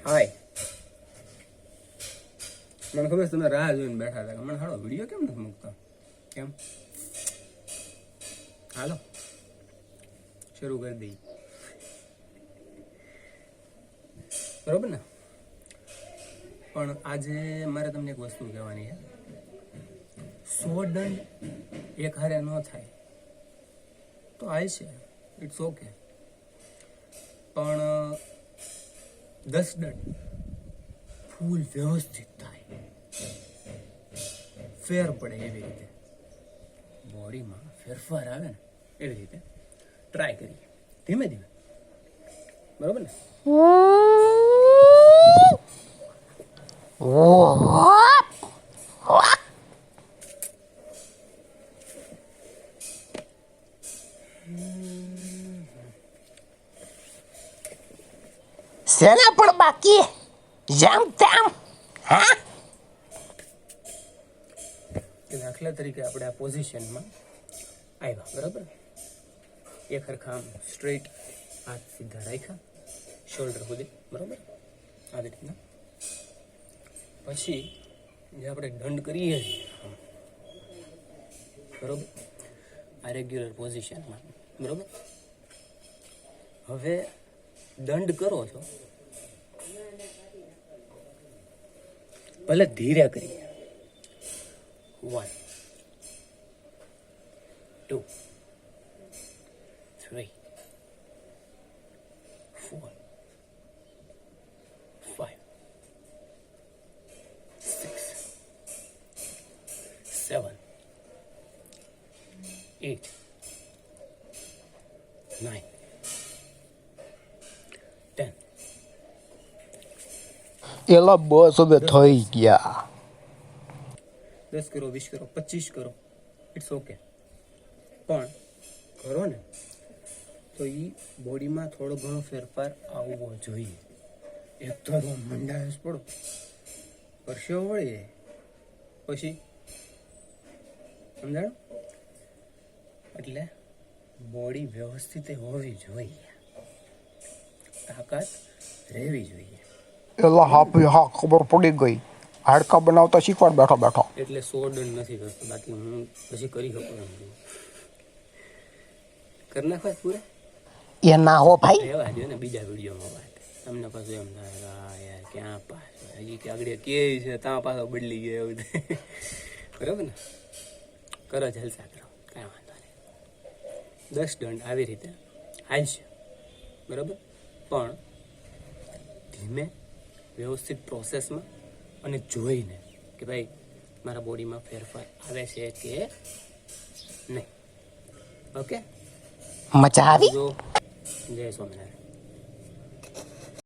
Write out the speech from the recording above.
હાય મને ખબર છે તમે રાહ જોઈને બેઠા હતા મને હાલો વિડીયો કેમ નથી મૂકતા કેમ હાલો શરૂ કરી દઈ બરોબર ને પણ આજે મારે તમને એક વસ્તુ કહેવાની છે 100 દંડ એક હારે ન થાય તો આય છે ઇટ્સ ઓકે પણ 10 દંડ ફૂલ વ્યવસ્થિત થાય ફેર પડે એવી રીતે બોડીમાં ફેરફાર આવે ને એવી રીતે ટ્રાય કરીએ ધીમે ધીમે બરોબર ને સેના પણ બાકી જેમ તેમ હા દાખલા તરીકે આપણે આ પોઝિશનમાં આવ્યા બરાબર એક હરખા સ્ટ્રેટ હાથ સીધા રાખ્યા શોલ્ડર સુધી બરાબર આવી રીતના પછી જે આપણે દંડ કરીએ છીએ બરાબર આ રેગ્યુલર પોઝિશનમાં બરાબર હવે દંડ કરો છો ભલે ધીરે કરીએ 1 2 3 4 5 6 7 8 9 10 એલા બસ હવે થઈ ગયા 10 કરો 20 કરો 25 કરો ઇટ્સ ઓકે પણ કરો ને તો એ બોડીમાં થોડો ઘણો ફેરફાર આવવો જોઈએ એક તો મંડાયેસ પડો પરસેવો વળીએ પછી સમજાણું એટલે બોડી વ્યવસ્થિત હોવી જોઈએ તાકાત રહેવી જોઈએ એલા હા ખબર પડી ગઈ હાડકા બનાવતા શીખવાડ બેઠો બેઠો એટલે 100 દંડ નથી કરતો બાકી હું પછી કરી શકું એમ કરી નાખવા પૂરા એ ના હો ભાઈ રહેવા દો ને બીજા વિડીયોમાં વાત તમને પાછું એમ થાય યાર ક્યાં પાછો હજી કે આગળ કે છે ત્યાં પાછો બદલી ગયો એવું બરાબર ને કરો જલસા કરો કાંઈ વાંધો નહીં 10 દંડ આવી રીતે હાલશે બરાબર પણ ધીમે વ્યવસ્થિત પ્રોસેસમાં અને જોઈને કે ભાઈ મારા બોડીમાં ફેરફાર આવે છે કે નહીં ઓકે મજા આવી જો જય સ્વામિનારાયણ